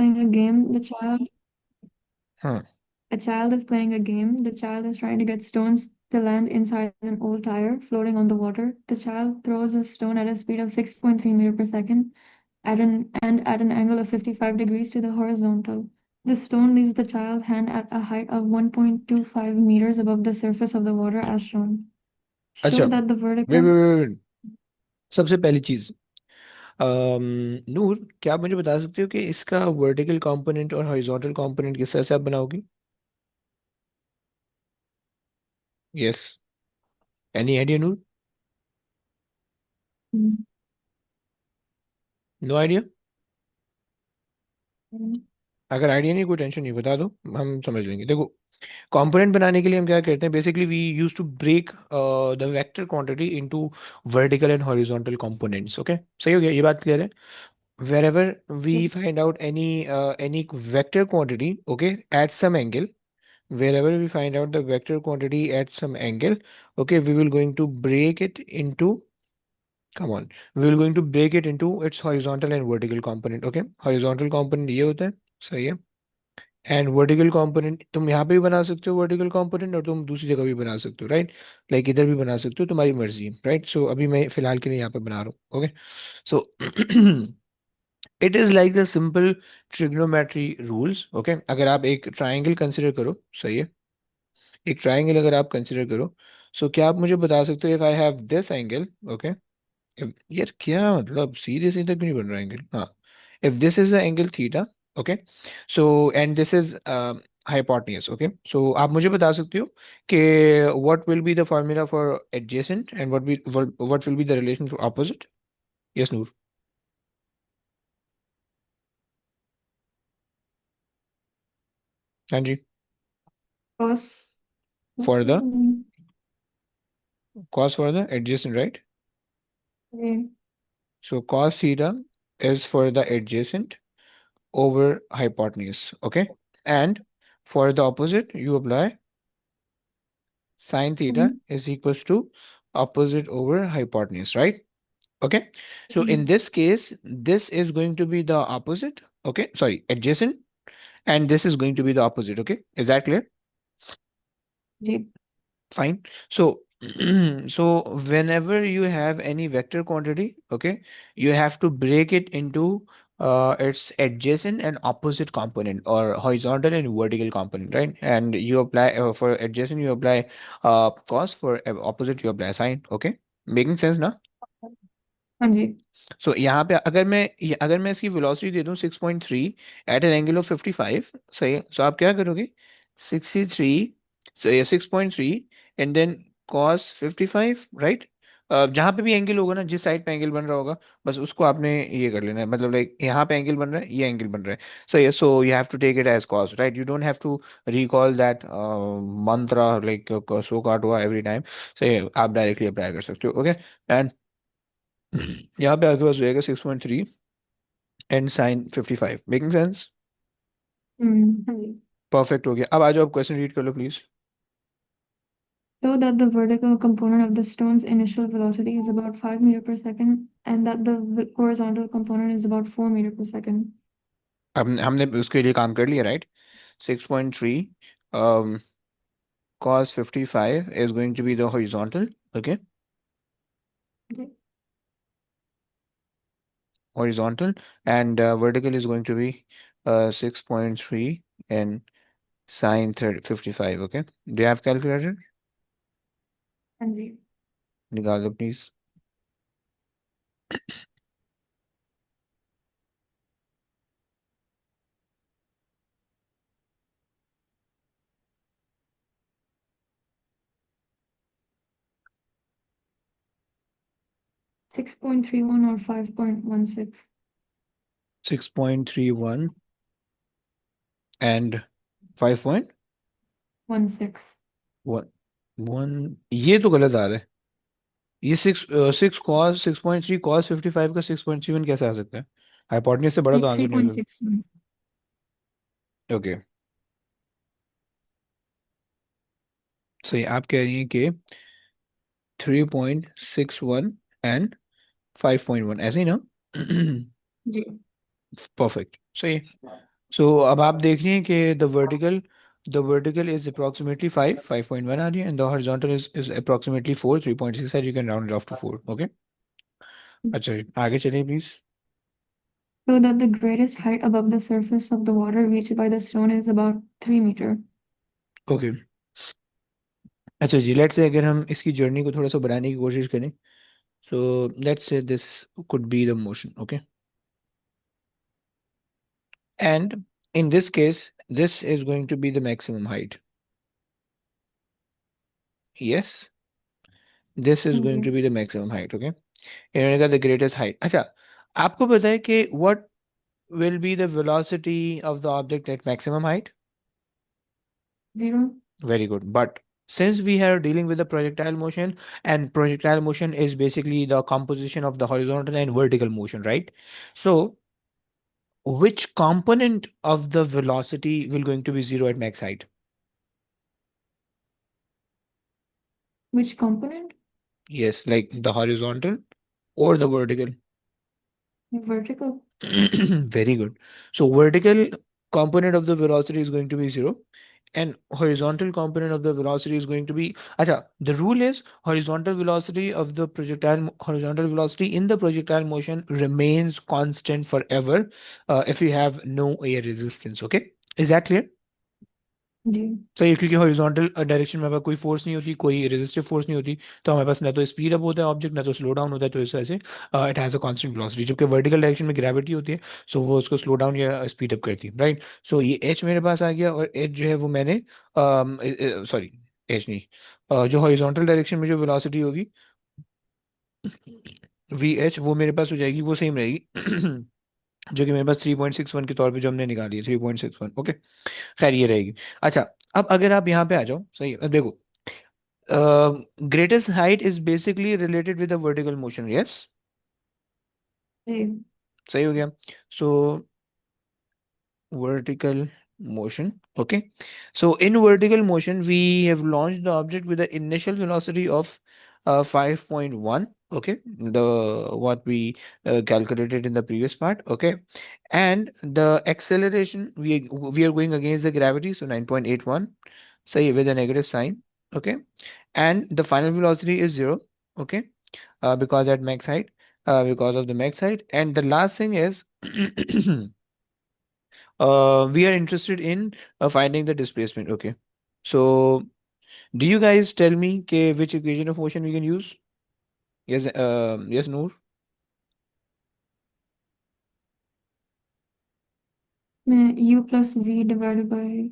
playing a game. हाँ. A child is playing a game. The child is trying to get stones to land inside an old tire floating on the water. The child throws a stone at a speed of 6.3 meter per second at an angle of 55 degrees to the horizontal. The stone leaves the child's hand at a height of 1.25 meters above the surface of the water as shown. अच्छा. Show that the way vertical. सबसे पहली चीज, नूर, क्या आप मुझे बता सकते हो कि इसका वर्टिकल कंपोनेंट और हॉरिजॉन्टल कंपोनेंट किस तरह से आप बनाओगी? Yes. Any idea Noor? Mm, no idea? mm, अगर आइडिया नहीं, कोई टेंशन नहीं, बता दो, हम समझ लेंगे. देखो, कंपोनेंट बनाने के लिए हम क्या करते हैं, basically we use to break the vector quantity into vertical and horizontal components. Okay, सही हो गया, ये बात क्लियर है? wherever we mm, find out any vector quantity, okay, at some angle, wherever we find out the vector quantity at some angle, okay, we will going to break it into, come on, we will going to break it into its horizontal and vertical component. Okay, horizontal component ये होता है, सही है. And vertical component तुम यहाँ पे भी बना सकते हो वर्टिकल कंपोनेंट, और तुम दूसरी जगह भी बना सकते हो, राइट? लाइक इधर भी बना सकते हो, तुम्हारी मर्जी है, राइट? सो अभी मैं फिलहाल के लिए यहाँ पे बना रहा हूँ. Okay. So it is like the simple trigonometry rules. Okay, अगर आप एक ट्राइंगल कंसिडर करो, सही है, एक ट्राइंगल अगर आप कंसिडर करो, सो क्या आप मुझे बता सकते हो, if I have this angle, okay, यार क्या मतलब सीधे सीधे क्यों नहीं बन रहा एंगल? हाँ, if this is the angle theta, okay, so and this is hypotenuse. Okay, so आप मुझे बता सकते हो कि what will be the formula for adjacent and what will be the relation for opposite? Yes Noor? हाँ जी. Cross. For the Mm, cos for the adjacent, right? okay. So cos theta is for the adjacent over hypotenuse. Okay. And for the opposite, you apply sine theta Mm, is equals to opposite over hypotenuse, right? Okay. So in mm, this case, this is going to be the opposite. Okay. Sorry, adjacent. And this is going to be the opposite. Okay. Is that clear? जी. Fine. So, so whenever you have any vector quantity, okay, you have to break it into its adjacent and opposite component, or horizontal and vertical component, right? And you apply for adjacent, you apply cos, for opposite, you apply sine. Okay, making sense now? हाँ जी. सो यहाँ पे अगर मैं इसकी velocity दे दूँ 6.3 eight an angle of 55, सही है, सो आप क्या करोगे? 63, सो ये 6.3 एंड देन कॉस 55, राइट? जहाँ पे भी एंगल होगा ना, जिस साइड पे एंगल बन रहा होगा, बस उसको आपने ये कर लेना है, मतलब लाइक यहाँ पे एंगल बन रहा है, ये एंगल बन रहा है, सही है, so you have to take it as cos, right? You don't have to recall that mantra, like so काट हुआ एवरी टाइम. सही है, आप डायरेक्टली अप्लाई कर सकते हो. ओके. एंड यहाँ पे आपके पास रहेगा 6.3 एंड साइन 55. Making sense? हाँ जी. परफेक्ट हो गया. अब आ जाओ, आप क्वेश्चन रीड कर लो please. Show that the vertical component of the stone's initial velocity is about 5 meter per second and that the horizontal component is about 4 meter per second. अब हमने उसके लिए काम कर लिया, right? 6.3 cos 55 is going to be the horizontal. Okay, Okay. horizontal. And vertical is going to be 6.3 and sine 55. Okay, do you have calculator? हाँ जी. निकाल दो प्लीज. 6.31 or 5.16. 6.31 and 5.1. 16. ये तो गलत आ रहा है. ये सिक्स कॉस 6.3 कॉस 55 का 6.7 कैसे आ सकता है? हाइपोटेन्यूज से बड़ा ये तो आंसर नहीं हो 3.6. सकता. ओके, सही. आप कह रही हैं कि 3.61 एंड 5.1, ऐसे ही ना? जी. परफेक्ट, सही है. सो अब आप देख रहे हैं कि द वर्टिकल इज अप्रोक्सीमेटली 5.1 आ रही है, and the horizontal is approximately 3.6 है, you can round it off to 4, okay. अच्छा जी, आगे चलिए please. So that the greatest height above the surface of the water reached by the stone is about 3 meter. Okay. अच्छा जी, let's say अगर हम इसकी journey को थोड़ा सा बढ़ाने की कोशिश करें, so let's say this could be the motion, okay, and in this case this is going to be the maximum height. Yes, this is going Okay. to be the maximum height, okay। इन्होंने कहा the greatest height। अच्छा, आपको पता है कि what will be the velocity of the object at maximum height? 0. Very good, but since we are dealing with the projectile motion, and projectile motion is basically the composition of the horizontal and vertical motion, right? So which component of the velocity will going to be zero at max height? Which component? Yes, like the horizontal or the vertical. Vertical. Very good. So vertical component of the velocity is going to be zero, and horizontal component of the velocity is going to be. Acha, the rule is horizontal velocity in the projectile motion remains constant forever if you have no air resistance. Okay, is that clear? जी. सही, क्योंकि horizontal direction में हमारे पास कोई force नहीं होती, कोई resistive force नहीं होती, तो हमारे पास ना तो स्पीड अप होता है ऑब्जेक्ट, ना तो स्लो डाउन होता है, तो इस वजह से it has a constant velocity. जबकि वर्टिकल डायरेक्शन में ग्रेविटी होती है, सो वो उसको स्लो डाउन या स्पीड अप करती है, राइट। सो ये एच मेरे पास आ गया, और एच जो है वो मैंने, सॉरी, एच नहीं, जो हॉरिजॉन्टल डायरेक्शन में जो वेलोसिटी होगी वी एच, वो मेरे पास हो जाएगी, वो सेम रहेगी जो कि मेरे पास 3.61 के तौर पे जो हमने निकाली है, 3.61, ओके। खैर ये रहेगी। अच्छा, अब अगर आप यहाँ पे आ जाओ, सही, अब देखो, greatest height is basically related with the vertical motion, yes। जी. सही हो गया। सो vertical motion, okay, so in vertical motion we have launched the object with the initial velocity of 5.1, okay, the what we calculated in the previous part, okay, and the acceleration we are going against the gravity, so 9.81, say with a negative sign, okay, and the final velocity is zero, okay, because at max height, because of the max height, and the last thing is we are interested in finding the displacement. Okay. So, do you guys tell me which equation of motion we can use? Yes, yes, Noor. मैं U plus V divided by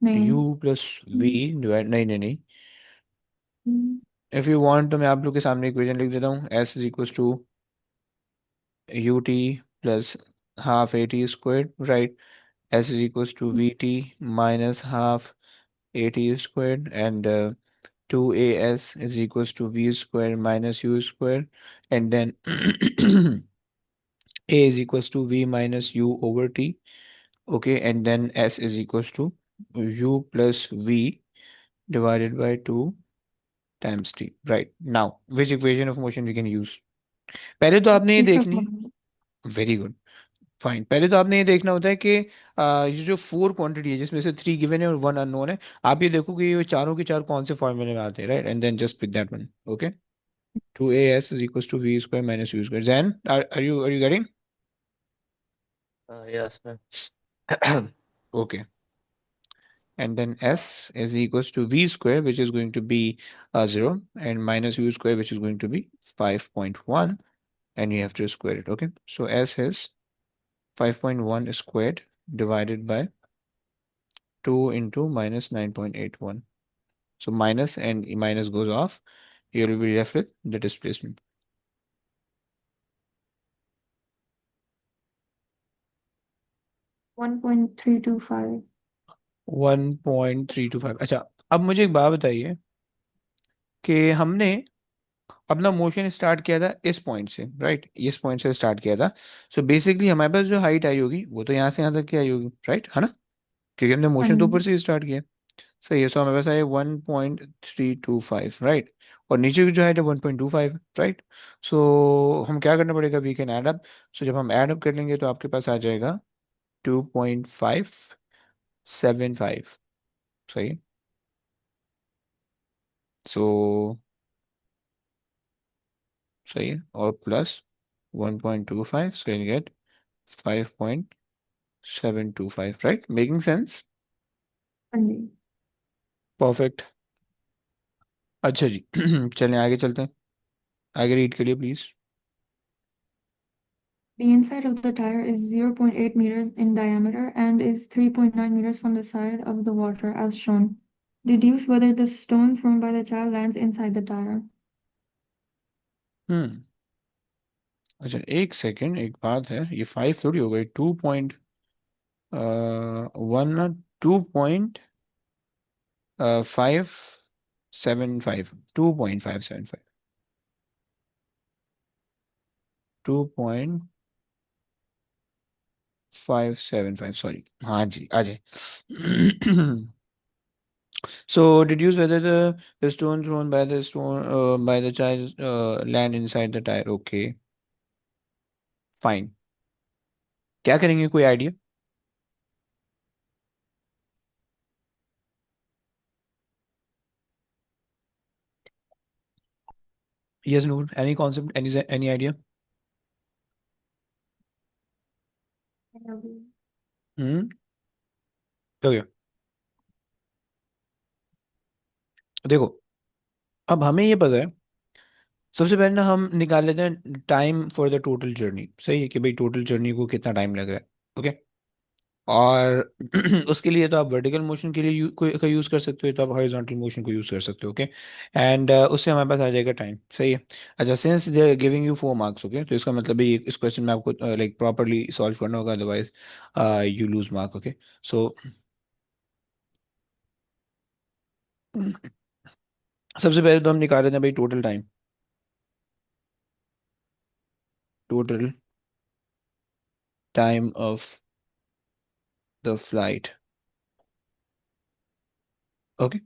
9. U plus V Mm. divide, नहीं नहीं नहीं, Mm. if you want तो मैं आप लोग के सामने इक्वेशन लिख देता हूँ। S is equals to ut plus half at squared, right? S is equals to vt minus half at squared, and 2as is equals to v squared minus u squared, and then a is equals to v minus u over t, okay, and then s is equals to u plus v divided by 2 times t, right? Now which equation of motion we can use? पहले तो आपने ये इसका देखनी, formula. Very good, fine, पहले तो आपने ये देखना होता है कि ये जो फोर क्वांटिटी है जिसमें से थ्री गिवन है और वन अननोन है, आप ये देखो कि ये चारों के चार कौन से फॉर्मूले में आते हैं, right, and then just pick that one, okay. 2as is equals to v square minus u square, Zan, are you getting? Yes, ma'am. Okay, and then s is equals to v square, which is going to be 0, and minus u square, which is going to be 5.1, and you have to square it, okay, so s is 5.1 squared divided by 2 into minus 9.81, so minus and minus goes off, you will be left with the displacement. 1.325. 1.325। अच्छा, अब मुझे एक बात बताइए कि हमने अपना motion start किया था इस पॉइंट से, राइट, इस पॉइंट से स्टार्ट किया था, सो बेसिकली हमारे पास जो हाइट आई होगी वो तो यहाँ से यहाँ तक की आई होगी, राइट, है ना, क्योंकि हमने हाँ मोशन तो ऊपर जी. से स्टार्ट किया। सही है, सो हमारे पास आए 1.325, राइट, और नीचे की जो हाइट है 1.25, राइट। सो हम क्या करना पड़ेगा, वी कैन ऐड अप, सो जब हम ऐड अप कर लेंगे तो आपके पास आ जाएगा 2.575, सही. सो सही है, और plus 1.25, so you'll get 5.725, right? Making sense? हाँ जी. परफेक्ट. अच्छा जी. चलें आगे चलते हैं. आगे रीड करिए please. The inside of the tire is 0.8 meters in diameter and is 3.9 meters from the side of the water as shown. Deduce whether the stone thrown by the child lands inside the tire. हम्म. अच्छा एक second, एक बात है, ये 5 थोड़ी हो गई. 2.1, 2.575, 2.575, 2.575, sorry. हाँ जी, आ जाए. So deduce whether the stone thrown by the child land inside the tire. Okay, fine. क्या करेंगे, कोई idea? Yes, Noor. Any concept? Any idea? हम्म. ओके. देखो, अब हमें ये पता है. सबसे पहले ना हम निकाल लेते हैं time for the total journey. सही है कि भाई टोटल जर्नी को कितना टाइम लग रहा है. ओके. और उसके लिए तो आप वर्टिकल मोशन के लिए का यूज़ कर सकते हो, तो आप हॉरिजॉन्टल मोशन को यूज़ कर सकते हो. ओके. एंड उससे हमारे पास आ जाएगा टाइम. सही है. अच्छा, since they are giving you 4 marks, okay, तो इसका मतलब है इस क्वेश्चन में आपको लाइक प्रॉपरली सॉल्व करना होगा, otherwise you lose mark. Okay. So सबसे पहले तो हम निकाल रहे हैं भाई total time. Total time of the flight. Okay.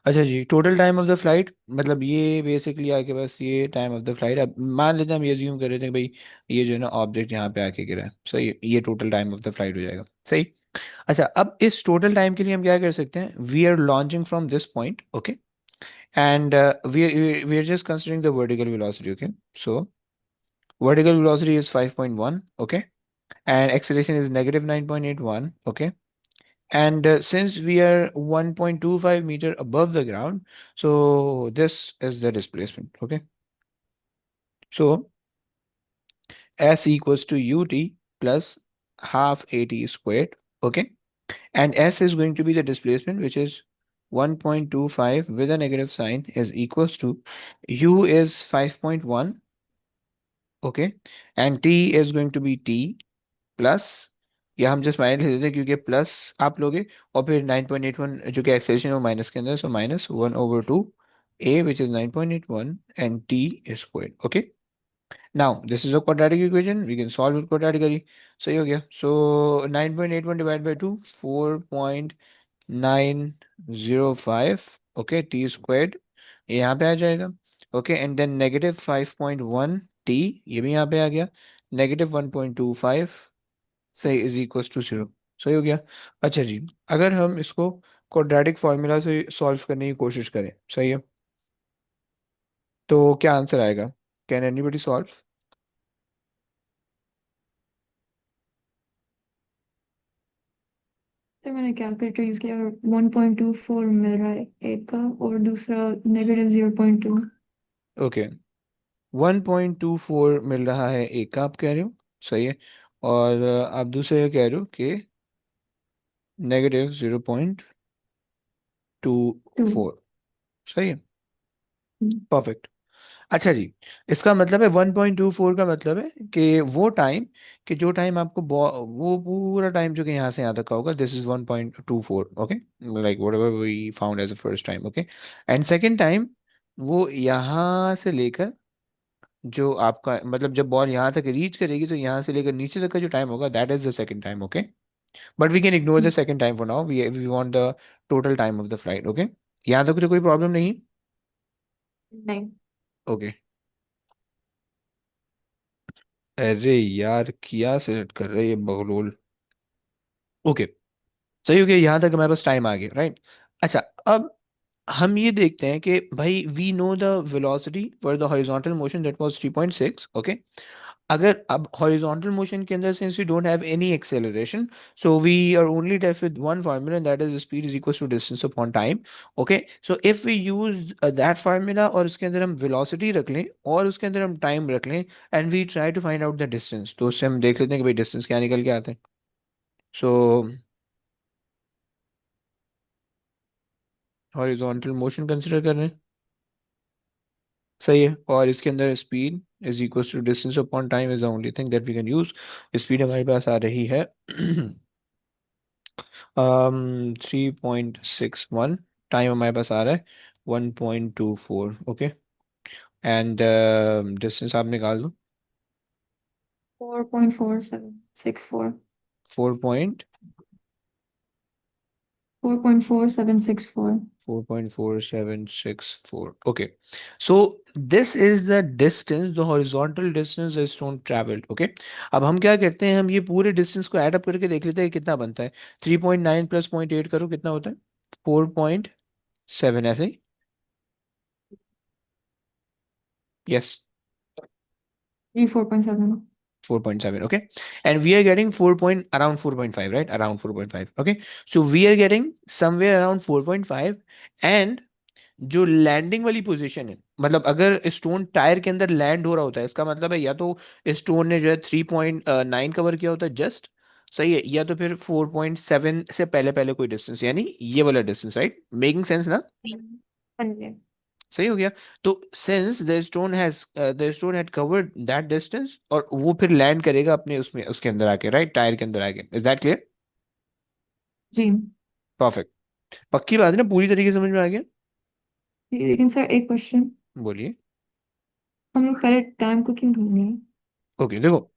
अच्छा जी, total time of the flight मतलब ये बेसिकली आपके पास ये टाइम ऑफ द फ्लाइट. अब मान लेते हैं, हम ये अज्यूम कर रहे थे कि भाई ये जो है ना ऑब्जेक्ट यहाँ पे आके गिरा है. सही है, ये total time of the flight हो जाएगा. सही. अच्छा, अब इस टोटल टाइम के लिए हम क्या कर सकते हैं, we are launching from this point. Okay. And we are just considering the vertical velocity. Okay. So vertical velocity is 5.1. Okay. And acceleration is -9.81. Okay. And since we are 1.25 meter above the ground, so this is the displacement. Okay. So S equals to ut plus half at squared. Okay. And S is going to be the displacement, which is 1.25 with a negative sign is equals to u is 5.1. Okay. And t is going to be t plus, या हम just minus ले देते हैं क्योंकि plus आप लोगे, और फिर 9.81 जो कि एक्सेलेरेशन है वो माइनस के अंदर, सो -1/2 a which is 9.81 and t is squared. Okay. Now this is a quadratic equation, we can solve it quadratically. सही हो गया. So 9.81 divided by 2, 4.905. Okay, t squared ये यहाँ पे आ जाएगा. ओके. एंड देन -5.1 t, ये भी यहाँ पे आ गया. -1.25, सही, इज इक्वल टू 0. सही हो गया. अच्छा जी, अगर हम इसको क्वाड्रेटिक फॉर्मूला से सॉल्व करने की कोशिश करें, सही है, तो क्या आंसर आएगा? Can anybody solve? तो मैंने कैलकुलेटर यूज किया और 1.24 मिल रहा है एक का, और दूसरा -0.2. ओके. 1.24 मिल रहा है एक का, आप कह रहे हो. सही है. और आप दूसरे का कह रहे हो कि -0.24. 2. सही है. परफेक्ट. अच्छा जी, इसका मतलब है 1.24 का मतलब है कि वो टाइम, कि जो टाइम आपको वो पूरा टाइम जो कि यहाँ से यहाँ तक का होगा, this is 1.24. Okay. Like whatever we found as a first time. Okay. And second time वो यहाँ से लेकर, जो आपका मतलब जब बॉल यहाँ तक रीच करेगी तो यहाँ से लेकर नीचे तक का जो टाइम होगा, that is the second time. Okay. But we can ignore the second time for now, we want the total time of the flight. Okay. यहाँ तक तो कोई प्रॉब्लम नहीं. नहीं. ओके. अरे यार, किया सेलेक्ट कर रहे हैं ये बगलोल. ओके, सही हो गया, यहाँ तक हमारे पास टाइम आ गया, राइट। अच्छा, अब हम ये देखते हैं कि भाई we know the velocity for the horizontal motion that was 3.6, okay. अगर अब हॉरिजॉन्टल मोशन के अंदर since we don't have any acceleration, so we are only left with one formula and that is speed is equal to distance upon time, okay. So if we use that formula और उसके अंदर हम velocity रख लें और उसके अंदर हम टाइम रख लें and we try to find out the distance, तो उससे हम देख लेते हैं कि भाई डिस्टेंस क्या निकल के आते हैं। सो हॉरिजॉन्टल मोशन कंसिडर कर रहे हैं, सही है, और इसके अंदर speed is equal to distance upon time is the only thing that we can use. Speed हमारे पास आ रही है 3.61, टाइम हमारे पास आ रहा है 1.24, ओके। एंड डिस्टेंस आप निकाल दो। 4.4764। 4. 4.4764। 4.4764, okay. So this is the distance, the horizontal distance the stone traveled, okay. अब हम क्या करते हैं, हम ये पूरे डिस्टेंस को ऐड अप करके देख लेते हैं कि कितना बनता है। 3.9 प्लस 0.8 करो, कितना होता है? 4.7, ऐसे ही। Yes, ji 4.7। 4.7, okay. And we are getting 4 point around 4.5, right? Around 4.5, okay. So we are getting somewhere around 4.5, and जो लैंडिंग वाली पोजीशन है, मतलब अगर स्टोन टायर के अंदर लैंड हो रहा होता है, इसका मतलब है या तो स्टोन ने जो है 3.9 कवर किया होता है जस्ट, सही है, या तो फिर 4.7 से पहले पहले कोई डिस्टेंस, यानी ये वाला डिस्टेंस, राइट, मेकिंग सेंस ना? हाँ जी। सही हो गया। तो since the stone had covered that distance, और वो फिर लैंड करेगा अपने उसमें, उसके अंदर आके, राइट, टायर के अंदर आके। Is that clear? जी परफेक्ट। पक्की बात है ना, पूरी तरीके से समझ में आ गया? लेकिन सर एक क्वेश्चन, बोलिए। हम लोग पहले टाइम को क्यों ढूंढ रहे हैं? ओके, देखो,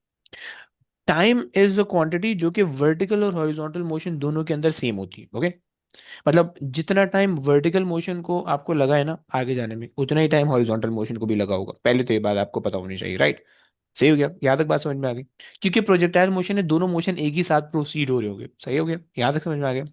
टाइम इज द क्वांटिटी जो कि वर्टिकल और हॉरिजॉन्टल मोशन दोनों के अंदर सेम होती है, ओके। मतलब जितना टाइम वर्टिकल मोशन को आपको लगा है ना आगे जाने में, उतना ही टाइम हॉरिजॉन्टल मोशन को भी लगा होगा, पहले तो ये बात आपको पता होनी चाहिए, राइट। सही हो गया, यहाँ तक बात समझ में आ गई। क्योंकि प्रोजेक्टाइल मोशन है, दोनों मोशन एक ही साथ प्रोसीड हो रहे होंगे, सही हो गया, यहाँ तक समझ में आ गया।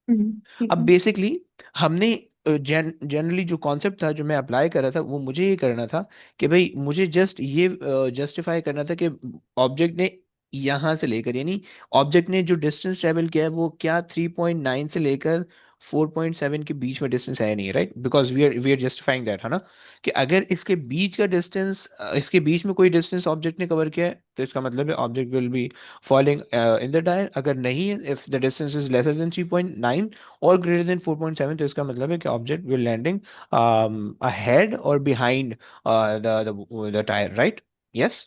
ठीक अब है। बेसिकली हमने जनरली जो कॉन्सेप्ट था जो मैं अप्लाई कर रहा था, वो मुझे ये करना था कि भाई मुझे जस्ट ये जस्टिफाई करना था कि ऑब्जेक्ट ने यहाँ से लेकर, यानी ऑब्जेक्ट ने जो डिस्टेंस ट्रेवल किया है वो क्या 3.9 से लेकर 4.7 के बीच में डिस्टेंस है नहीं, right, because we are justifying that, है ना, कि अगर इसके बीच का डिस्टेंस, इसके बीच में कोई डिस्टेंस ऑब्जेक्ट ने कवर किया है, तो इसका मतलब है object will be falling in the tyre. अगर नहीं है, if the distance is lesser than 3.9 और ग्रेटर देन 4.7, तो इसका मतलब है कि ऑब्जेक्ट विल लैंडिंग अहेड और behind the tyre, right. Yes,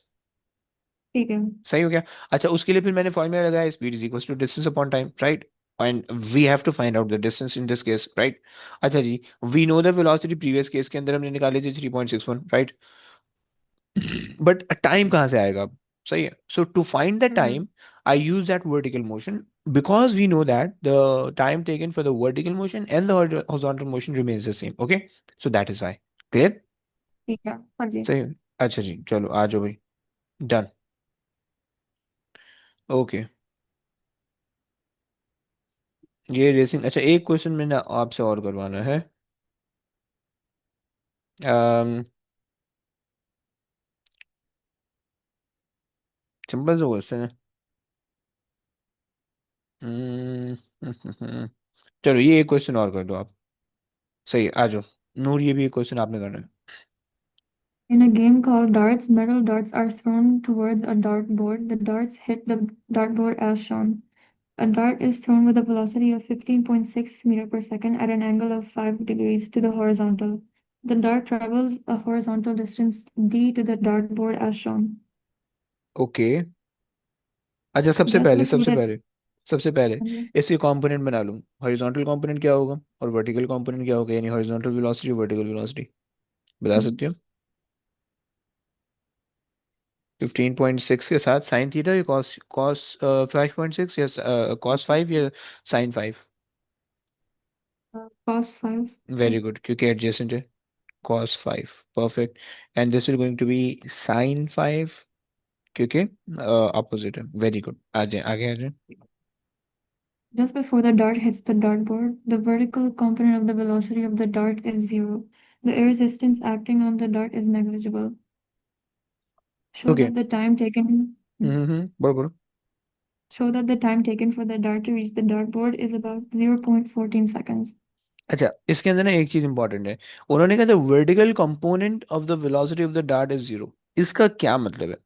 ठीक है। सही हो गया। अच्छा, उसके लिए फिर मैंने फॉर्मूला लगाया, speed is equal to distance upon time, right, and we have to find out the distance in this case, right. अच्छा जी, we know the velocity, previous case के अंदर हमने निकाली थी 3.61, राइट। बट टाइम कहाँ से आएगा अब? सही है, so to find the hmm. Time I use that vertical motion, because we know that the time taken for the vertical motion and the horizontal motion remains the same, okay, so that is why, clear? ठीक है। हाँ जी। सही है? अच्छा जी, चलो आ जाओ भाई, done, okay. ये रेसिंग, अच्छा एक क्वेश्चन मैंने आपसे और करवाना है। सिंपल सा क्वेश्चन है। हम्म, चलो ये एक क्वेश्चन और कर दो आप। सही है, आ जाओ नूर, ये भी एक क्वेश्चन आपने करना है। In a game called darts, metal darts are thrown towards a dartboard. The darts hit the dartboard as shown. A dart is thrown with a velocity of 15.6 meter per second at an angle of 5 degrees to the horizontal. The dart travels a horizontal distance d to the dartboard as shown. Okay, अच्छा सबसे Guess पहले, what सबसे would it पहले, सबसे पहले be? इसके component बना लूँ। हॉरिजॉन्टल कंपोनेंट क्या होगा और वर्टिकल कंपोनेंट क्या होगा, यानी हॉरिजॉन्टल वेलोसिटी, वर्टिकल वेलोसिटी, बता सकती हो? 15.6 के साथ साइन थीटा या कॉस कॉस 5.6 या कॉस 5 या sine 5? Cos 5, sir. Very good, क्योंकि एडजेसेंट है। Cos 5, perfect. And this is going to be sine 5, क्योंकि अपोजिट है। वेरी गुड, आ जाए आगे आ जाए। Just before the dart hits the dartboard, the vertical component of the velocity of the dart is zero. The air resistance acting on the dart is negligible. Show okay. that the time taken बोलो बोलो। show that the time taken for the dart to reach the dartboard is about 0.14 seconds. अच्छा, इसके अंदर ना एक चीज important है। उन्होंने कहा था vertical component of the velocity of the dart is zero. इसका क्या मतलब है?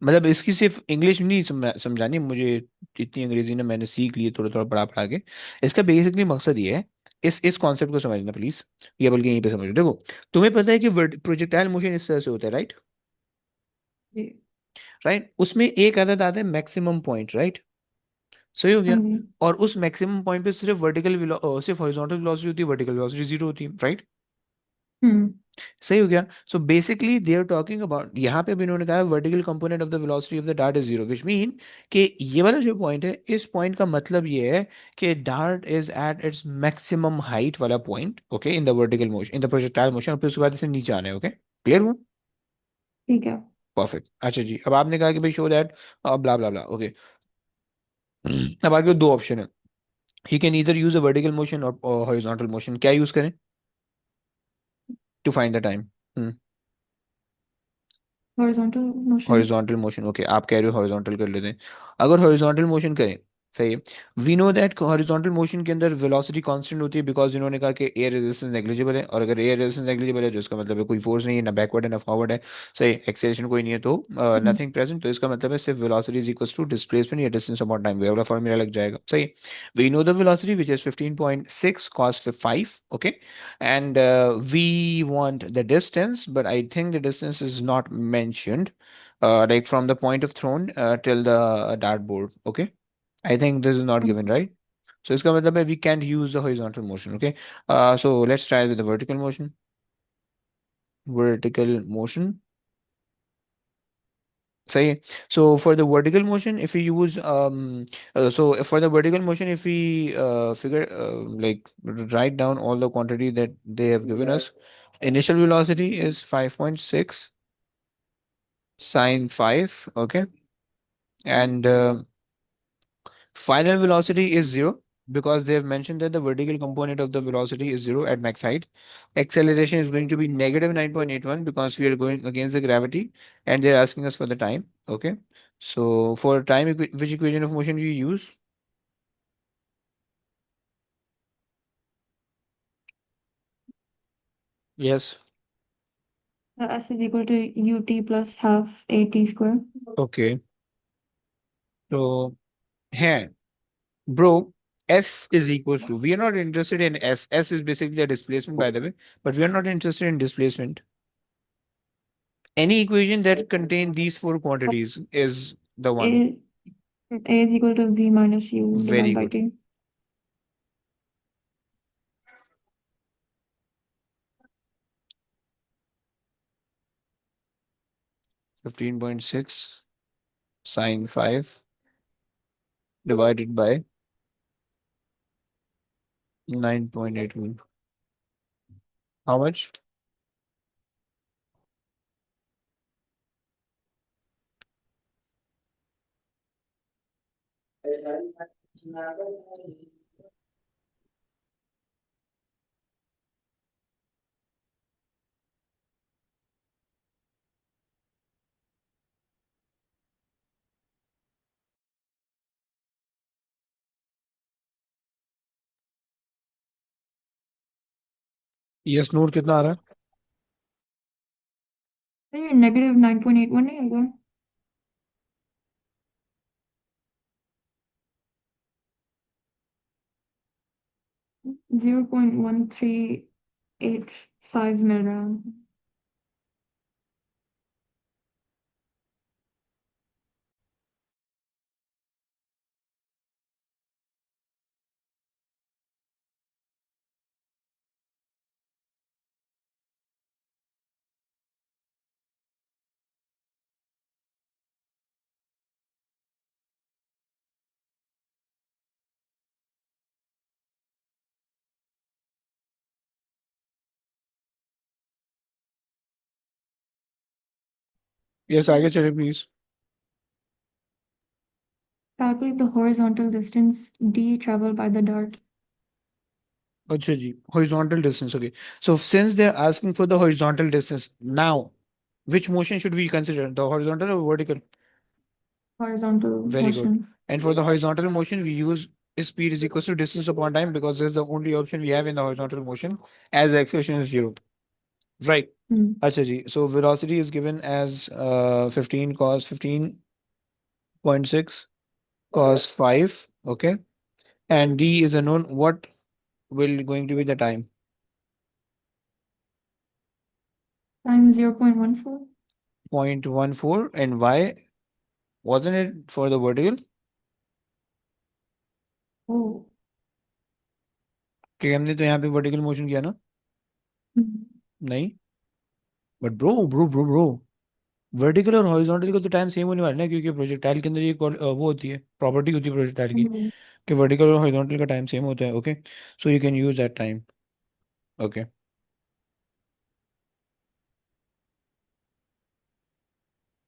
मतलब इसकी सिर्फ इंग्लिश नहीं समझानी मुझे। इतनी अंग्रेजी ना मैंने सीख ली है थोड़ा थोड़ा पढ़ा पढ़ा के। इसका बेसिकली मकसद ये है, इस कॉन्सेप्ट को समझना प्लीज। ये बल्कि यहीं पे समझो, देखो। तुम्हें पता है कि प्रोजेक्टाइल मोशन इस तरह से होता है, राइट? जी। राइट, उसमें एक अदद आता है मैक्सिमम पॉइंट, राइट? सही हो हाँ गया। जी। और उस मैक्सिमम पॉइंट पे सिर्फ सिर्फ हॉरिजॉन्टल वेलोसिटी होती है, वर्टिकल वेलोसिटी जीरो होती है, राइट? हम्म। सही हो गया। So basically they are talking about, यहाँ पे भी इन्होंने कहा vertical component of the velocity of the dart is zero, which mean कि ये वाला जो पॉइंट है, इस पॉइंट का मतलब ये है कि dart is at its maximum height वाला point, okay, in the vertical motion, in the projectile motion. और फिर उसके बाद इसे नीचे आना है, ओके? क्लियर हुआ? ठीक है। परफेक्ट। अच्छा जी, अब आपने कहा कि भाई show that blah blah blah, okay. अब आगे दो ऑप्शन है। He can either use a vertical motion और हॉरिजॉन्टल मोशन। क्या यूज करें to find the time? Horizontal motion. Horizontal motion, okay, आप कह रहे हो हॉरिजॉन्टल कर लेते हैं। अगर हॉरिजॉन्टल मोशन करें, सही है। We know that horizontal motion के अंदर वेलोसिटी कांस्टेंट होती है, बिकॉज इन्होंने कहा कि एयर रेजिस्टेंस नेग्लिजिबल है। और अगर एयर रेजिस्टेंस नेग्लिजिबल है तो इसका मतलब है कोई फोर्स नहीं है, ना बैकवर्ड है ना फॉरवर्ड है। सही, एक्सेलरेशन कोई नहीं है, तो हम्म। Nothing present. तो इसका मतलब है सिर्फ velocity is equal to displacement या डिस्टेंस अपॉन टाइम, ये वाला फॉर्मूला लग जाएगा। सही। We know the velocity which is 15.6 cos 5, okay, and we want the distance, but I think the distance is not mentioned, like from the point of throne till the dartboard. Okay, I think this is not given, right? So इसका मतलब है we can't use the horizontal motion. Okay, so let's try with the vertical motion. Vertical motion. Say, so for the vertical motion, if we use so for the vertical motion, if we figure like write down all the quantity that they have given us, initial velocity is 5.6 sine 5, okay, and final velocity is zero because they have mentioned that the vertical component of the velocity is zero at max height. Acceleration is going to be negative 9.81 because we are going against the gravity, and they're asking us for the time. Okay. So for time, which equation of motion do you use? Yes. S is equal to ut plus half at square. Okay. So, hey, bro, S is equals to, we are not interested in S. S is basically the displacement, by the way, but we are not interested in displacement. Any equation that contain these four quantities is the one. A, A is equal to v minus u Very divided by good. t. 15.6 sine 5 divided by 9.81. How much? Yes, note कितना आ रहा है? ये negative 9.81 नहीं होगा? 0.1385 मिल रहा है। Yes, आगे चले please. calculate the horizontal distance d traveled by the dart. अच्छा जी, horizontal distance. Okay. So since they're asking for the horizontal distance, now which motion should we consider? The horizontal or vertical? Horizontal Very good. motion. And for the horizontal motion, we use speed is equals to distance upon time because this is the only option we have in the horizontal motion as the acceleration is zero. Right. Hmm. Acha ji. So velocity is given as 15 cos 15.6 cos 5. Okay. And d is unknown. What will going to be the time? Time 0.14. 0.14. And why wasn't it for the vertical? Oh. कि हमने तो यहाँ पे vertical motion किया ना. Hmm. नहीं. But bro vertical और horizontal का तो टाइम सेम होने वाला है ना, क्योंकि प्रोजेक्टाइल के अंदर ये वो होती है, प्रॉपर्टी होती है प्रोजेक्टाइल की Hmm. कि वर्टिकल और हॉरिजॉन्टल का टाइम सेम होता है. Okay. So you can use that time. Okay.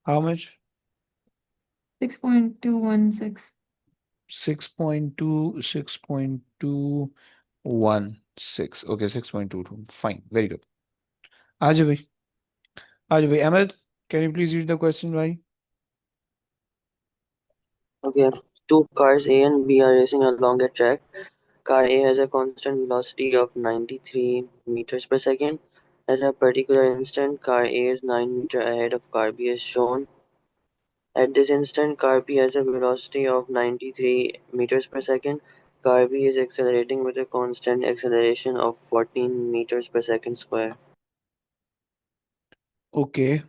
How much? 6.216. 6.2 okay. 6.22 fine. Very good. आ जाओ भाई. आ जाओ भाई. Ahmed, can you please read the question भाई? Okay, two cars A and B are racing along a track. Car A has a constant velocity of 93 meters per second. At a particular instant, car A is 9 meters ahead of car B as shown. At this instant, car B has a velocity of 93 meters per second. Car B is accelerating with a constant acceleration of 14 meters per second square. Okay.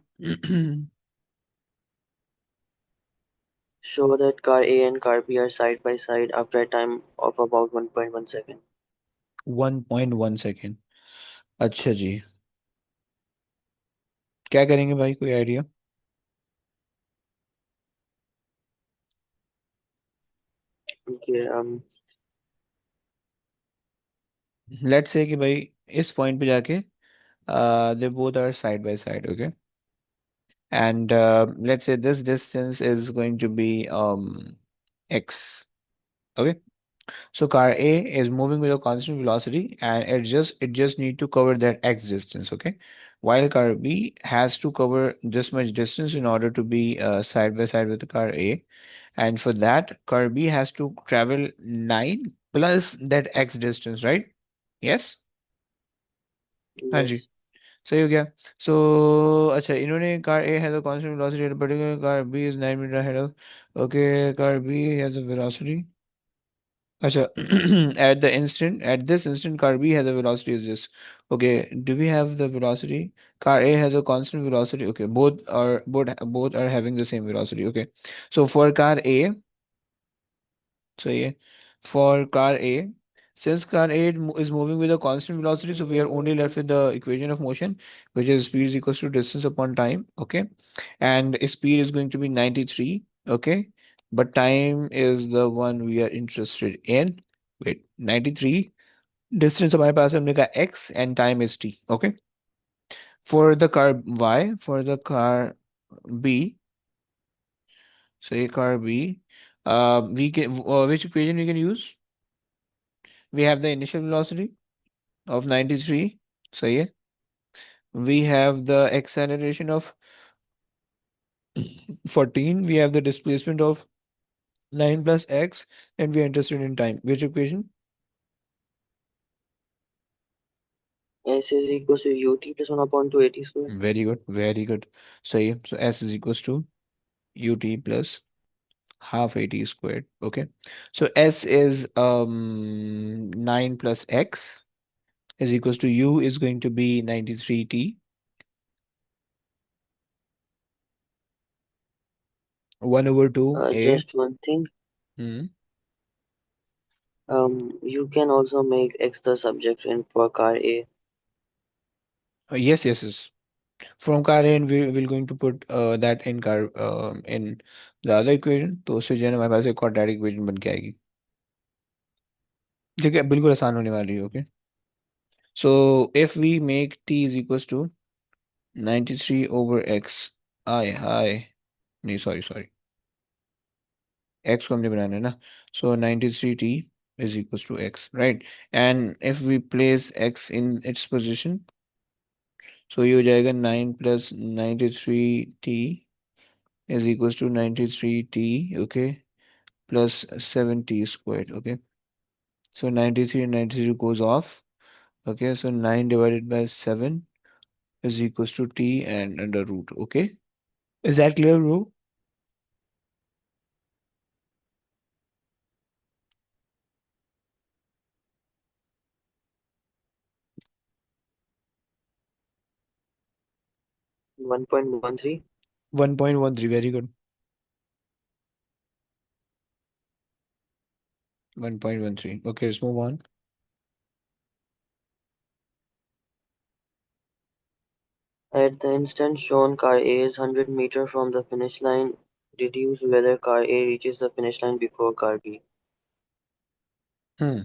Show that car A and car B are side by side after a time of about 1.1 second. 1.1 second. अच्छा जी. क्या करेंगे भाई, कोई idea? Okay, let's say कि भाई इस point पे जाके they both are side by side. Okay. And let's say this distance is going to be x. Okay. So car A is moving with a constant velocity and it just need to cover that x distance. Okay. While car B has to cover this much distance in order to be side by side with the car A. And for that, car B has to travel 9 plus that x distance, right? Yes. हाँ जी. yes. सही हो गया. So अच्छा, इन्होंने car A has a constant velocity at particular, car B is 9 metre ahead of. Okay. Car B has a velocity. अच्छा. At this instant car B has a velocity is this. Okay. Do we have the velocity? Car A has a constant velocity. Okay. Both are having the same velocity. Okay. So for car A, so yeah, for car A, since car A is moving with a constant velocity, so we are only left with the equation of motion, which is speed is equals to distance upon time. Okay, and speed is going to be 93. Okay, but time is the one we are interested in. Wait, 93. Distance हमारे पास है, हमने कहा x and time is t. Okay, for the car Y, for the car B, say car B, we can which equation we can use? We have the initial velocity of 93. So yeah, we have the acceleration of 14. We have the displacement of 9 plus x, and we are interested in time. Which equation? S is equals to ut plus 1 upon 2 at square. Very good, very good. So yeah, so s is equals to ut plus half at squared. Okay, so s is 9 plus x is equals to u is going to be 93t. 1 over 2 a. Just one thing. Hmm. You can also make X the subject in for car A. Yes, yes, yes. From car A, and we will going to put that in car in the other equation. तो उससे जो है ना हमारे पास एक quadratic equation बन के आएगी. ठीक है, बिल्कुल आसान होने वाली है. Okay. So if we make t is equals to 93 over x. I. नहीं, sorry. x को हमने बनाना है ना, so 93t is equals to x, right? And if we place x in its position, so ये हो जाएगा 9 plus 93t is equals to 93t, okay, plus 7t squared, okay. So 93 and 93 goes off, okay, so 9 divided by 7 is equals to t and under root, okay. Is that clear, bro? 1.13. 1.13, very good. 1.13. Okay, let's move on. At the instant shown, car A is 100 meters from the finish line. Deduce whether car A reaches the finish line before car B. Hmm.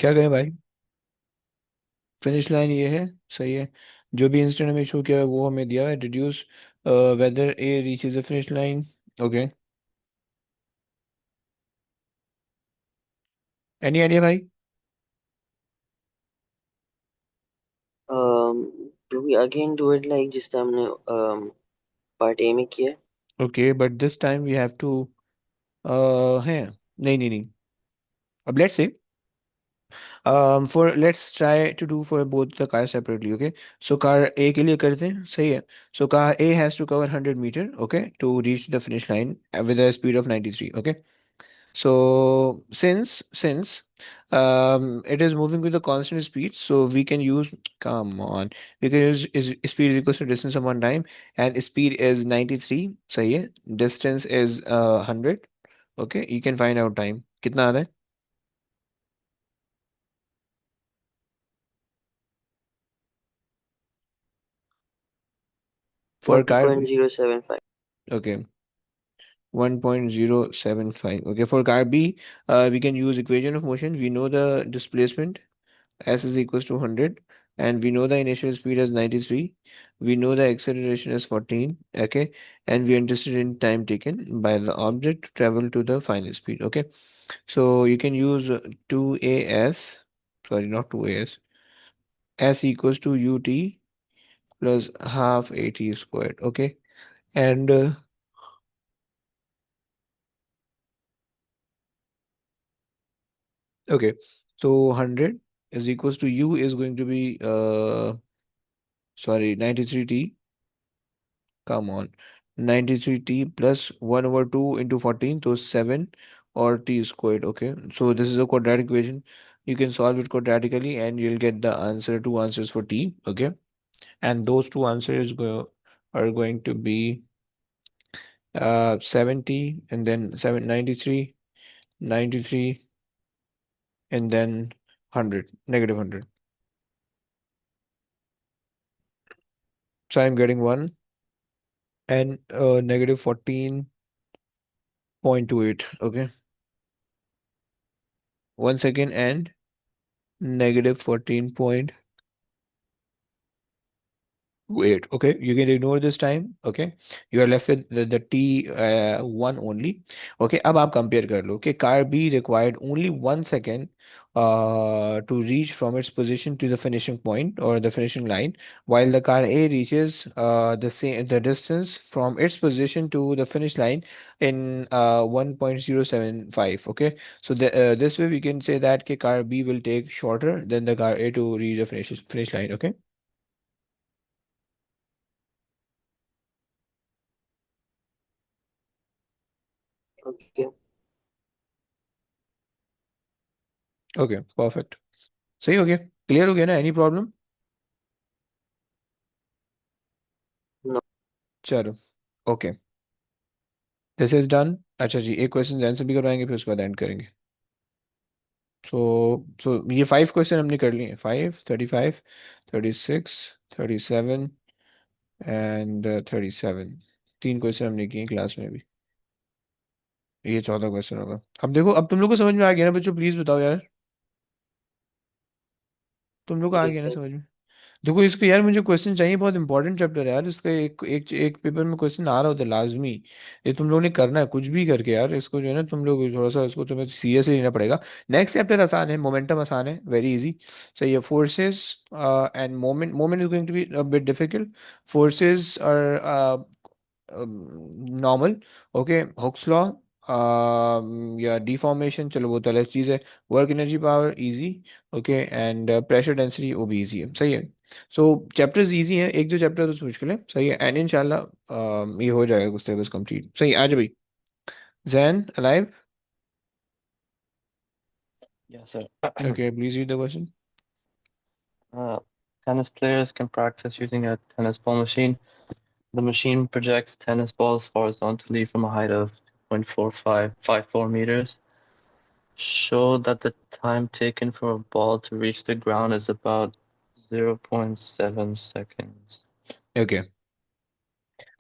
क्या करें भाई? Finish line ये है, सही है। जो भी instant हमें शो किया है वो हमें दिया है। Deduce whether A reaches the finish line. Okay, any idea भाई? Do we again do it like जिस time हमने part A में किया है? Okay, but this time we have to है, नहीं नहीं नहीं, अब let's say for let's try to do for both the cars separately. Okay, so car A के लिए करते हैं, सही है। So car A has to cover 100 meter, okay, to reach the finish line with a speed of 93. Okay, so since it is moving with a constant speed, so we can use, come on, we can use is speed is equals to distance upon time, and speed is 93, सही है, distance is 100, okay, you can find out time कितना आ रहा है for car B? 1.075. Okay, 1.075. Okay, for car B, we can use equation of motion. We know the displacement s is equals to 100, and we know the initial speed as 93. We know the acceleration is 14. Okay, and we are interested in time taken by the object to travel to the final speed. Okay, so you can use 2as, sorry, not 2as, s equals to ut plus half at squared. Okay, and okay, so 100 is equals to u is going to be sorry, 93t, come on, 93t plus 1 over 2 into 14, so 7 or t squared. Okay, so this is a quadratic equation. You can solve it quadratically and you'll get the answer, two answers for t. Okay, and those two answers are going to be 70 and then 793, 93 and then 100, negative 100. So I'm getting 1 and negative 14.28. Okay, 1 second, and negative 14. Wait, okay, you can ignore this time. Okay, you are left with the T one only. Okay, अब आप compare कर लो कि car B required only 1 second to reach from its position to the finishing point or the finishing line, while the car A reaches the distance from its position to the finish line in 1.075. Okay, so this way we can say that कि car B will take shorter than the car A to reach the finish line. Okay. Okay. Okay, perfect, सही हो गया, clear हो गया ना, any problem? No. चलो, okay, this is done. अच्छा जी, एक क्वेश्चन आंसर भी करवाएंगे फिर उसके बाद एंड करेंगे। सो ये 5 क्वेश्चन हमने कर लिए, 5, 35, 36, 37 एंड 37, 3 क्वेश्चन हमने किए क्लास में भी। ये 14 क्वेश्चन होगा। अब देखो, अब तुम लोग को समझ में आ गया ना बच्चों, प्लीज बताओ यार, तुम लोग को आ जी गया ना सर। समझ में? देखो इसको यार, मुझे क्वेश्चन चाहिए, बहुत इंपॉर्टेंट चैप्टर है यार, इसका एक एक एक पेपर में क्वेश्चन आ रहा होता है लाजमी। ये तुम लोगों ने करना है कुछ भी करके यार, इसको जो है ना तुम लोग थोड़ा सा इसको तुम्हें सीरियसली लेना पड़ेगा। नेक्स्ट चैप्टर आसान है, मोमेंटम आसान है, वेरी इजी। सही है, forces and moment, moment is going to be a bit difficult. Forces are normal, okay, Hooke's law या डिफॉर्मेशन, चलो वो तो अलग चीज़ है। Work energy power easy, okay, and pressure density वो भी इजी है, सही है। सो चैप्टर्स इजी हैं, एक दो चैप्टर तो सोच के लिए, सही है, एंड इंशाल्लाह ये हो जाएगा कुछ सिलेबस कंप्लीट, सही है। आज भाई, Jain alive, Yes, sir. Okay, please read the question. Uh, Tennis players can practice using a tennis ball machine. The machine projects tennis balls horizontally from a height of 2.4554 meters. Show that the time taken for a ball to reach the ground is about 0.7 seconds. Okay,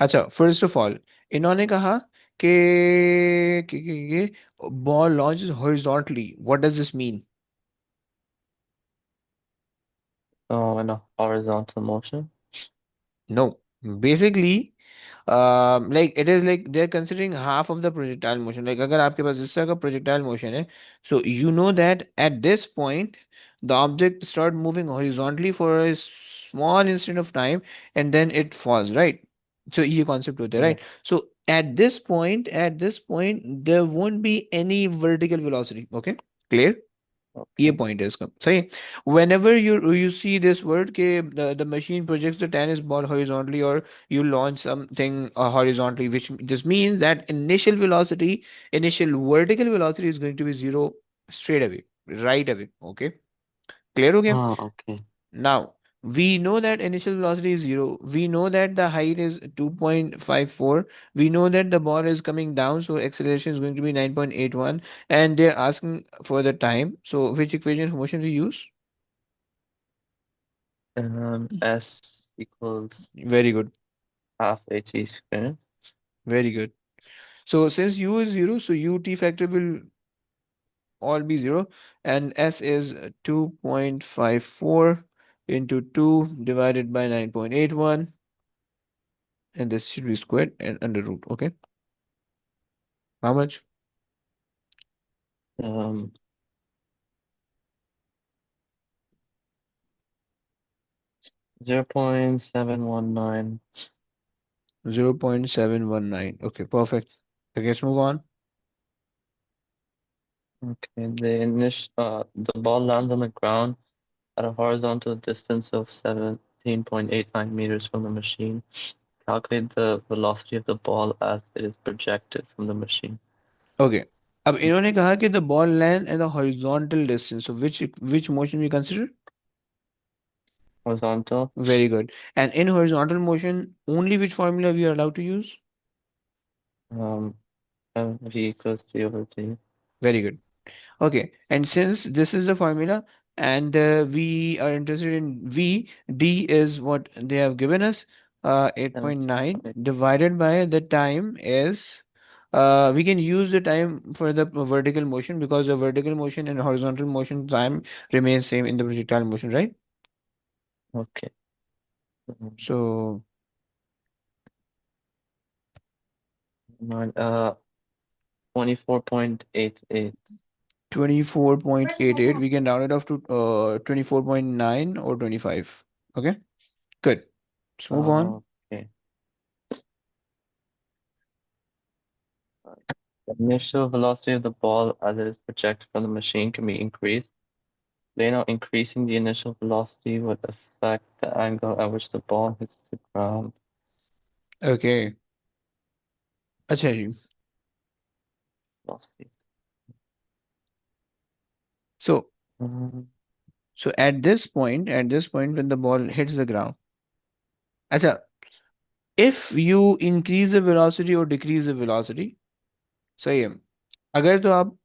अच्छा, first of all इन्होंने कहा कि ball launches horizontally, what does this mean? Oh, in a horizontal motion. No, basically like it is like they're considering half of the projectile motion, like अगर आपके पास इस तरह का projectile motion है, so you know that at this point the object start moving horizontally for a small instant of time and then it falls, right? So ये concept होता है, Yeah. right? So at this point there won't be any vertical velocity, okay, clear? ये Okay. Point है इसका, सही। whenever you see this word के the machine projects the tennis ball horizontally or you launch something horizontally, which this means that initial velocity, initial vertical velocity is going to be zero straight away, right away, okay, clear हो गया? हाँ okay. now, we know that initial velocity is zero. We know that the height is 2.54. We know that the ball is coming down, so acceleration is going to be 9.81. And they're asking for the time. So, which equation of motion we use? S equals Very good. half at squared. Very good. So, since u is zero, so ut factor will all be zero. And s is 2.54 into 2 divided by 9.81. And this should be squared and under root. Okay. How much? Um, 0.719. 0.719. Okay, perfect. I guess move on. Okay, the ball lands on the ground at a horizontal distance of 17.89 meters from the machine. Calculate the velocity of the ball as it is projected from the machine. Okay. अब इन्होंने कहा कि the ball land at the horizontal distance. So which motion we consider? Horizontal, Very good. And in horizontal motion, only which formula we are allowed to use? um, v equals 3 over t. Very good. Okay. And since this is the formula and we are interested in V, D is what they have given us, 8.9 17.8. divided by the time is, we can use the time for the vertical motion because the vertical motion and horizontal motion time remains same in the projectile motion, right? Okay. So Nine, 24.88. 24.88, we can round it off to 24.9 or 25. Okay, good. Let's move on. Okay. The initial velocity of the ball as it is projected from the machine can be increased. Explain how increasing the initial velocity would affect the angle at which the ball hits the ground. Okay. अच्छा जी. Velocity. So Um, So at this point, when the ball hits the ground, अच्छा, if you increase the velocity or decrease the velocity, सही है. अगर तो आप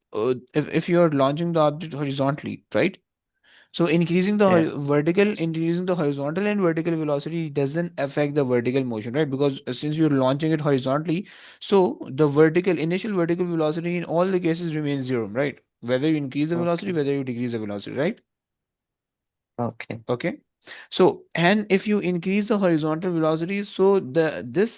if you are launching the object horizontally, right? So increasing the Yeah. increasing the horizontal and vertical velocity doesn't affect the vertical motion, right? Because since you're launching it horizontally, so the initial vertical velocity in all the cases remains zero, right? Whether you increase the velocity, Okay. whether you decrease the velocity, right? Okay. Okay. So, and if you increase the horizontal velocity, so this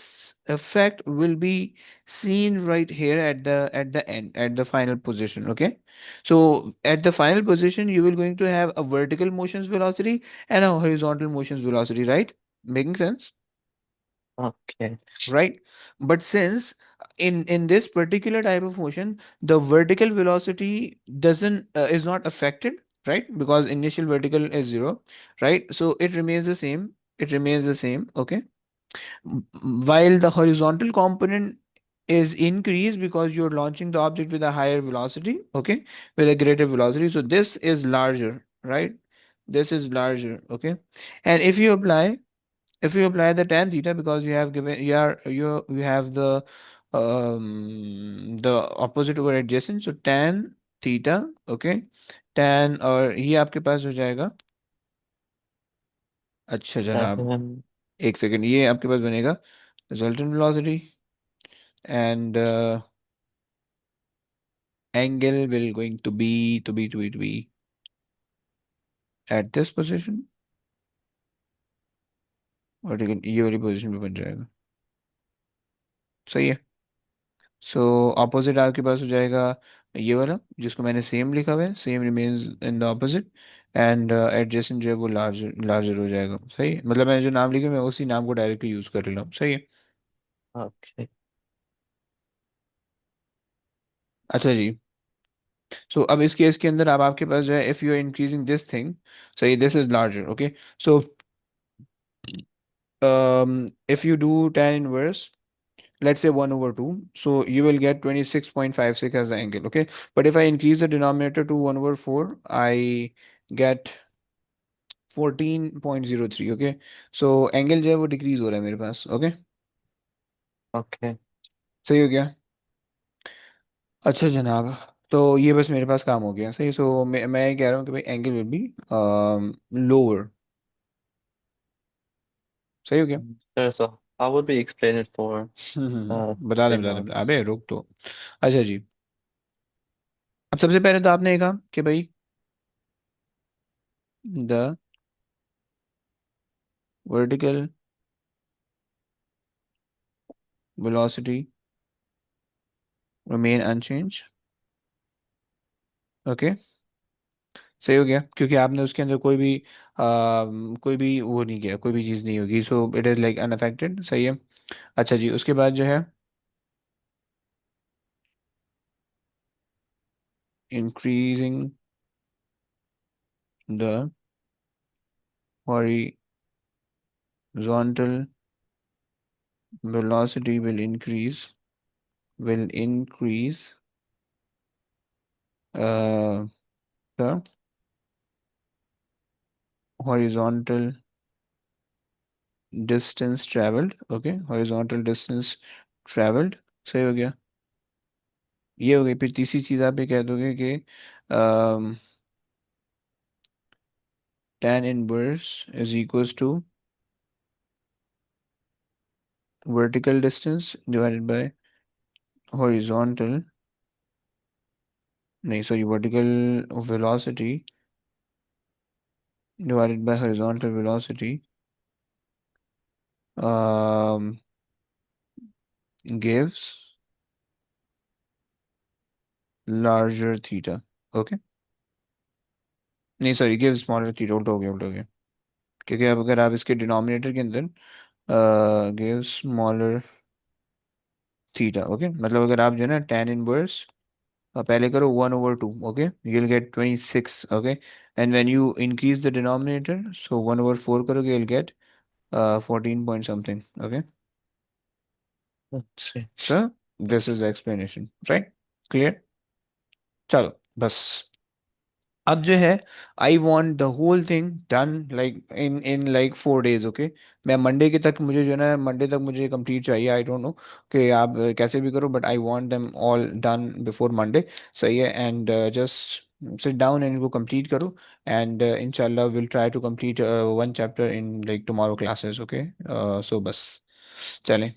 effect will be seen right here at the end, at the final position. Okay. So at the final position, you will going to have a vertical motions velocity and a horizontal motions velocity, right? Making sense? Okay. Right? But since in this particular type of motion, the vertical velocity doesn't is not affected, right? Because initial vertical is zero, right? So it remains the same. It remains the same. Okay. While the horizontal component is increased because you're launching the object with a higher velocity, okay, with a greater velocity. So this is larger, right? This is larger, okay. And if you apply the tan theta, because you have given you have the opposite over adjacent, so tan theta, okay, tan, और ये आपके पास हो जाएगा, अच्छा जनाब, 7. एक second, ये आपके पास बनेगा resultant velocity and angle will going to be at this position, vertical ये वाली पोजीशन पे बन जाएगा, सही है। सो ऑपोजिट आपके पास हो जाएगा ये वाला जिसको मैंने सेम लिखा हुआ है, same remains in the opposite, and adjacent जो है वो लार्जर लार्जर हो जाएगा, सही है। मतलब मैंने जो नाम लिखे मैं उसी नाम को डायरेक्टली यूज कर रहा हूँ, सही है। Okay. अच्छा जी। सो अब इस केस के अंदर अब आपके पास जो है, if you are increasing this thing, सही, this is larger, okay. So if you do tan inverse, let's say 1 over 2, so you will get 26.56 as the angle, okay. But if I increase the denominator to 1 over 4, I get 14.03, okay. So angle जो है वो decrease हो रहा है मेरे पास, okay. Okay. सही हो गया। अच्छा जनाब, तो ये बस मेरे पास काम हो गया, सही। सो मैं ये कह रहा हूँ कि भाई एंगल विल बी लोअर, सही हो गया। Sir, so how would we explain it for बता दे 3 बता दे marks? अबे रुक तो। अच्छा जी, अब सबसे पहले तो आपने ये कहा कि भाई the vertical velocity remain unchanged, okay. सही हो गया, क्योंकि आपने उसके अंदर कोई भी वो नहीं किया, कोई भी चीज़ नहीं होगी, so it is like unaffected, सही है। अच्छा जी, उसके बाद जो है increasing the horizontal velocity will increase uh, the horizontal distance traveled, okay, horizontal distance traveled, सही हो गया। ये हो गई। फिर तीसरी चीज़ आप ये कह दोगे कि tan inverse is equals to vertical distance divided by horizontal, नहीं sorry, vertical velocity divided by horizontal velocity um, gives larger theta, okay. नहीं सॉरी, gives smaller theta, उल्टा हो गया, उल्टा हो गया। क्योंकि अब अगर आप इसके डिनोमिनेटर के अंदर gives smaller थीटा, ओके, मतलब अगर आप जो है ना tan इनवर्स पहले करो 1/2, okay, you will get 26, okay. And when you increase the denominator, so 1/4 करोगे, you will get 14 point something, okay. Okay. So this is the explanation, right, clear. चलो बस, अब जो है I want the whole thing done like in like 4 days, okay. मैं Monday के तक, मुझे जो है ना मंडे तक मुझे कंप्लीट चाहिए, आई डोंट नो कि आप कैसे भी करो, but I want them all done before Monday, सही है। And just sit down and इनको कंप्लीट करो एंड इंशाल्लाह will try to complete one chapter in like tomorrow classes okay so बस चलें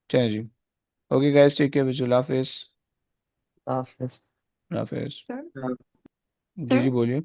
चलें जी ओके गाइस टेक केयर विजुअल हाफिज Office. हाफिज Sir, जी sir, बोलिए